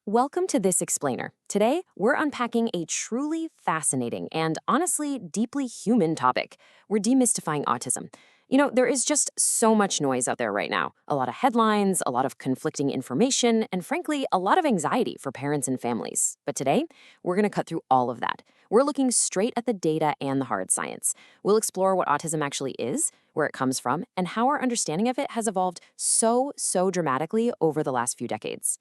Welcome to This Explainer. Today, we're unpacking a truly fascinating and honestly deeply human topic. We're demystifying autism. There is just so much noise out there right now. A lot of headlines, a lot of conflicting information, and frankly, a lot of anxiety for parents and families. But today, we're going to cut through all of that. We're looking straight at the data and the hard science. We'll explore what autism actually is, where it comes from, and how our understanding of it has evolved so dramatically over the last few decades.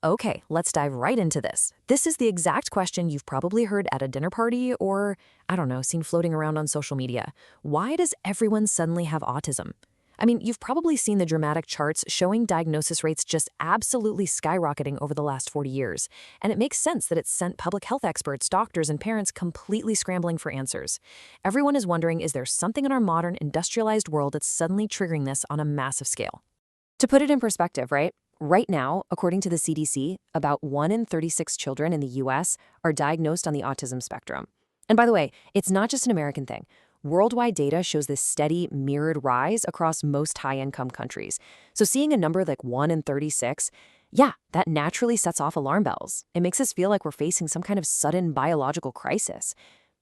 Okay, let's dive right into this. This is the exact question you've probably heard at a dinner party or, I don't know, seen floating around on social media. Why does everyone suddenly have autism? I mean, you've probably seen the dramatic charts showing diagnosis rates just absolutely skyrocketing over the last 40 years. And it makes sense that it's sent public health experts, doctors, and parents completely scrambling for answers. Everyone is wondering, is there something in our modern, industrialized world that's suddenly triggering this on a massive scale? To put it in perspective, right? Right now, according to the CDC, about 1 in 36 children in the US are diagnosed on the autism spectrum. And by the way, it's not just an American thing. Worldwide data shows this steady, mirrored rise across most high-income countries. So seeing a number like 1 in 36, yeah, that naturally sets off alarm bells. It makes us feel like we're facing some kind of sudden biological crisis.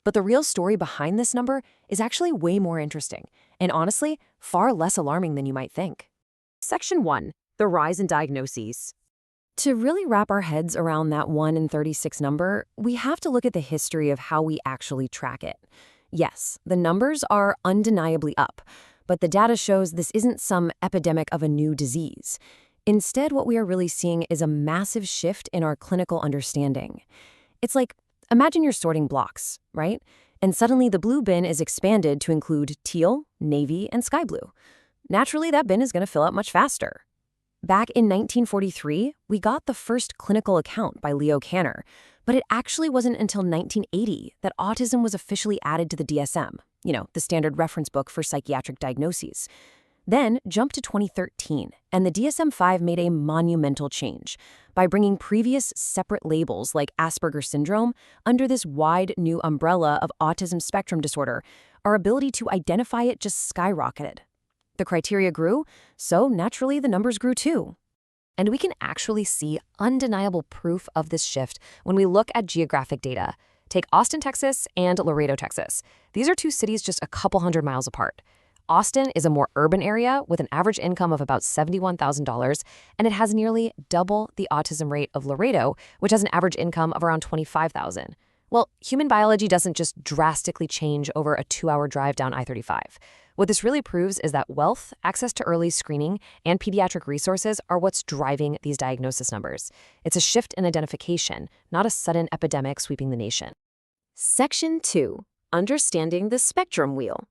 But the real story behind this number is actually way more interesting, and honestly, far less alarming than you might think. Section 1. The rise in diagnoses. To really wrap our heads around that 1 in 36 number, we have to look at the history of how we actually track it. Yes, the numbers are undeniably up, but the data shows this isn't some epidemic of a new disease. Instead, what we are really seeing is a massive shift in our clinical understanding. It's like, imagine you're sorting blocks, right? And suddenly the blue bin is expanded to include teal, navy, and sky blue. Naturally, that bin is going to fill up much faster. Back in 1943, we got the first clinical account by Leo Kanner, but it actually wasn't until 1980 that autism was officially added to the DSM, the standard reference book for psychiatric diagnoses. Then jump to 2013, and the DSM-5 made a monumental change by bringing previous separate labels like Asperger's syndrome under this wide new umbrella of autism spectrum disorder. Our ability to identify it just skyrocketed. The criteria grew, so naturally the numbers grew too. And we can actually see undeniable proof of this shift when we look at geographic data. Take Austin, Texas, and Laredo, Texas. These are two cities just a couple hundred miles apart. Austin is a more urban area with an average income of about $71,000, and it has nearly double the autism rate of Laredo, which has an average income of around $25,000. Well, human biology doesn't just drastically change over a 2-hour drive down I-35. What this really proves is that wealth, access to early screening, and pediatric resources are what's driving these diagnosis numbers. It's a shift in identification, not a sudden epidemic sweeping the nation. Section 2. Understanding the spectrum wheel.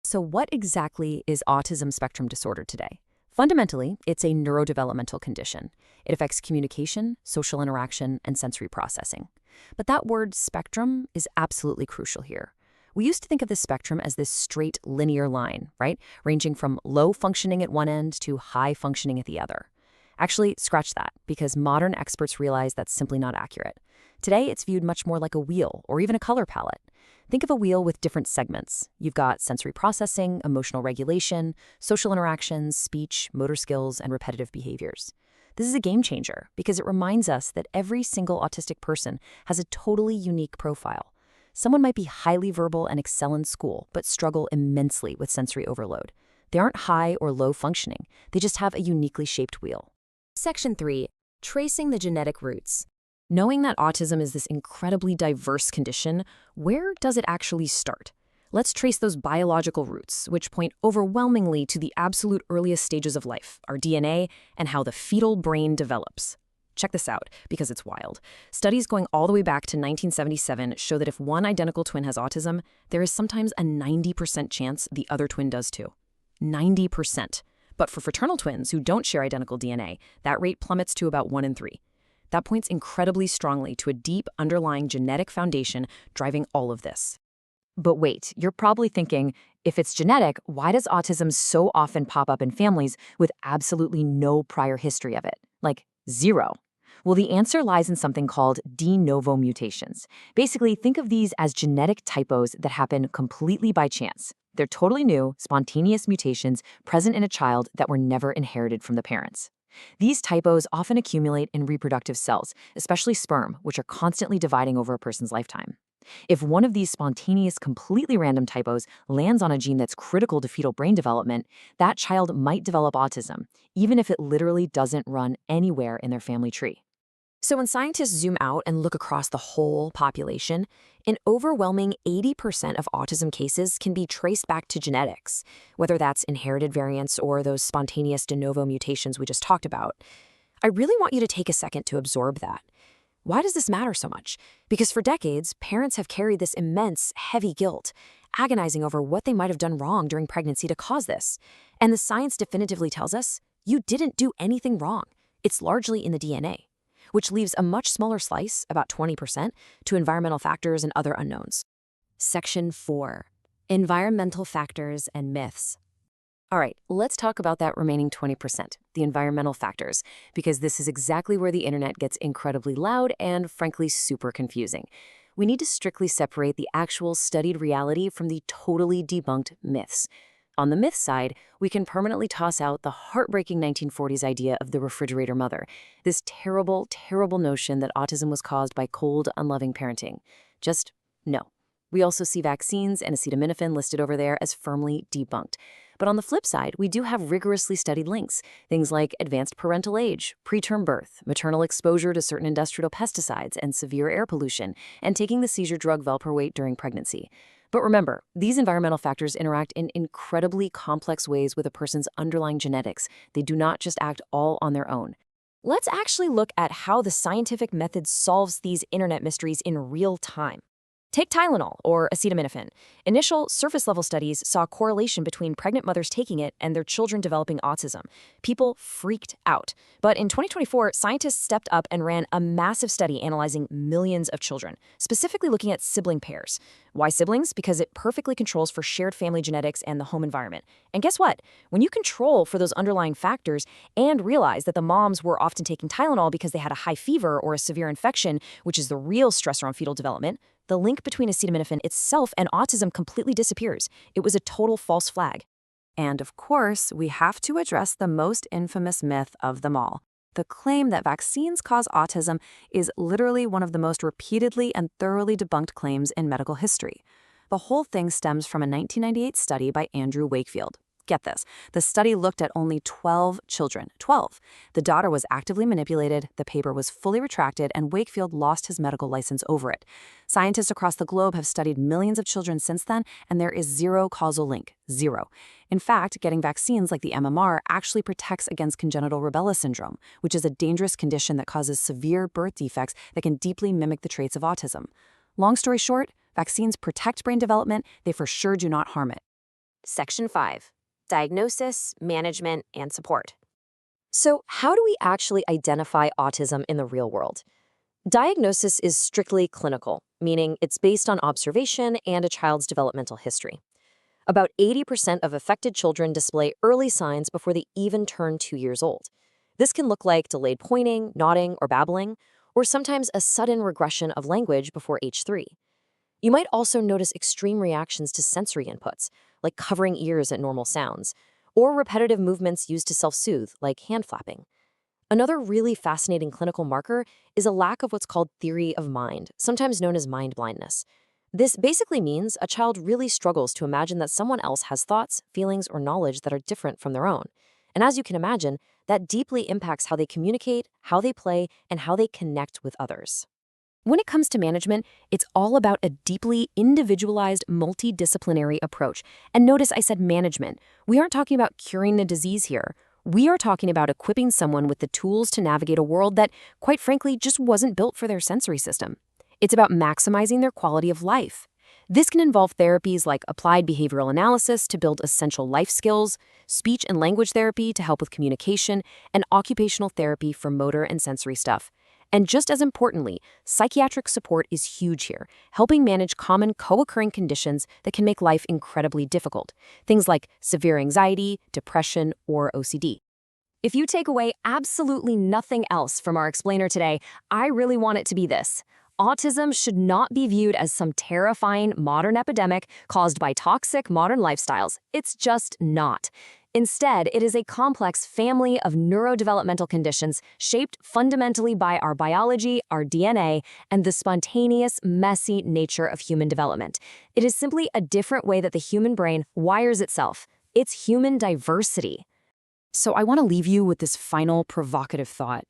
So what exactly is autism spectrum disorder today? Fundamentally, it's a neurodevelopmental condition. It affects communication, social interaction, and sensory processing. But that word spectrum is absolutely crucial here. We used to think of the spectrum as this straight linear line, right? Ranging from low functioning at one end to high functioning at the other. Actually, scratch that, because modern experts realize that's simply not accurate. Today, it's viewed much more like a wheel or even a color palette. Think of a wheel with different segments. You've got sensory processing, emotional regulation, social interactions, speech, motor skills, and repetitive behaviors. This is a game changer because it reminds us that every single autistic person has a totally unique profile. Someone might be highly verbal and excel in school, but struggle immensely with sensory overload. They aren't high or low functioning. They just have a uniquely shaped wheel. Section 3. Tracing the genetic roots. Knowing that autism is this incredibly diverse condition, where does it actually start? Let's trace those biological roots, which point overwhelmingly to the absolute earliest stages of life, our DNA, and how the fetal brain develops. Check this out, because it's wild. Studies going all the way back to 1977 show that if one identical twin has autism, there is sometimes a 90% chance the other twin does too. 90%. But for fraternal twins who don't share identical DNA, that rate plummets to about 1 in 3. That points incredibly strongly to a deep underlying genetic foundation driving all of this. But wait, you're probably thinking, if it's genetic, why does autism so often pop up in families with absolutely no prior history of it? Like, zero. Well, the answer lies in something called de novo mutations. Basically, think of these as genetic typos that happen completely by chance. They're totally new, spontaneous mutations present in a child that were never inherited from the parents. These typos often accumulate in reproductive cells, especially sperm, which are constantly dividing over a person's lifetime. If one of these spontaneous, completely random typos lands on a gene that's critical to fetal brain development, that child might develop autism, even if it literally doesn't run anywhere in their family tree. So when scientists zoom out and look across the whole population, an overwhelming 80% of autism cases can be traced back to genetics, whether that's inherited variants or those spontaneous de novo mutations we just talked about. I really want you to take a second to absorb that. Why does this matter so much? Because for decades, parents have carried this immense, heavy guilt, agonizing over what they might have done wrong during pregnancy to cause this. And the science definitively tells us, you didn't do anything wrong. It's largely in the DNA, which leaves a much smaller slice, about 20%, to environmental factors and other unknowns. Section 4. Environmental factors and myths. All right, let's talk about that remaining 20%, the environmental factors, because this is exactly where the internet gets incredibly loud and, frankly, super confusing. We need to strictly separate the actual studied reality from the totally debunked myths. On the myth side, we can permanently toss out the heartbreaking 1940s idea of the refrigerator mother, this terrible, terrible notion that autism was caused by cold, unloving parenting. Just no. We also see vaccines and acetaminophen listed over there as firmly debunked. But on the flip side, we do have rigorously studied links, things like advanced parental age, preterm birth, maternal exposure to certain industrial pesticides and severe air pollution, and taking the seizure drug valproate during pregnancy. But remember, these environmental factors interact in incredibly complex ways with a person's underlying genetics. They do not just act all on their own. Let's actually look at how the scientific method solves these internet mysteries in real time. Take Tylenol, or acetaminophen. Initial surface-level studies saw a correlation between pregnant mothers taking it and their children developing autism. People freaked out. But in 2024, scientists stepped up and ran a massive study analyzing millions of children, specifically looking at sibling pairs. Why siblings? Because it perfectly controls for shared family genetics and the home environment. And guess what? When you control for those underlying factors and realize that the moms were often taking Tylenol because they had a high fever or a severe infection, which is the real stressor on fetal development, the link between acetaminophen itself and autism completely disappears. It was a total false flag. And of course, we have to address the most infamous myth of them all. The claim that vaccines cause autism is literally one of the most repeatedly and thoroughly debunked claims in medical history. The whole thing stems from a 1998 study by Andrew Wakefield. Get this, the study looked at only 12 children. 12. The daughter was actively manipulated, the paper was fully retracted, and Wakefield lost his medical license over it. Scientists across the globe have studied millions of children since then, and there is zero causal link. Zero. In fact, getting vaccines like the MMR actually protects against congenital rubella syndrome, which is a dangerous condition that causes severe birth defects that can deeply mimic the traits of autism. Long story short, vaccines protect brain development, they for sure do not harm it. Section 5. Diagnosis, management, and support. So, how do we actually identify autism in the real world? Diagnosis is strictly clinical, meaning it's based on observation and a child's developmental history. About 80% of affected children display early signs before they even turn 2 years old. This can look like delayed pointing, nodding, or babbling, or sometimes a sudden regression of language before age 3. You might also notice extreme reactions to sensory inputs, like covering ears at normal sounds, or repetitive movements used to self-soothe, like hand flapping. Another really fascinating clinical marker is a lack of what's called theory of mind, sometimes known as mind blindness. This basically means a child really struggles to imagine that someone else has thoughts, feelings, or knowledge that are different from their own. And as you can imagine, that deeply impacts how they communicate, how they play, and how they connect with others. When it comes to management, it's all about a deeply individualized, multidisciplinary approach. And notice I said management. We aren't talking about curing the disease here. We are talking about equipping someone with the tools to navigate a world that, quite frankly, just wasn't built for their sensory system. It's about maximizing their quality of life. This can involve therapies like applied behavioral analysis to build essential life skills, speech and language therapy to help with communication, and occupational therapy for motor and sensory stuff. And just as importantly, psychiatric support is huge here, helping manage common co-occurring conditions that can make life incredibly difficult. Things like severe anxiety, depression, or OCD. If you take away absolutely nothing else from our explainer today, I really want it to be this. Autism should not be viewed as some terrifying modern epidemic caused by toxic modern lifestyles. It's just not. Instead, it is a complex family of neurodevelopmental conditions shaped fundamentally by our biology, our DNA, and the spontaneous, messy nature of human development. It is simply a different way that the human brain wires itself. It's human diversity. So I want to leave you with this final provocative thought.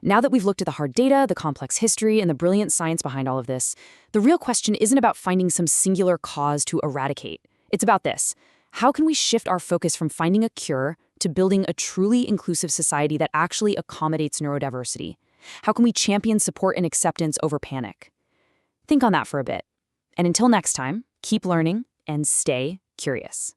Now that we've looked at the hard data, the complex history, and the brilliant science behind all of this, the real question isn't about finding some singular cause to eradicate. It's about this. How can we shift our focus from finding a cure to building a truly inclusive society that actually accommodates neurodiversity? How can we champion support and acceptance over panic? Think on that for a bit. And until next time, keep learning and stay curious.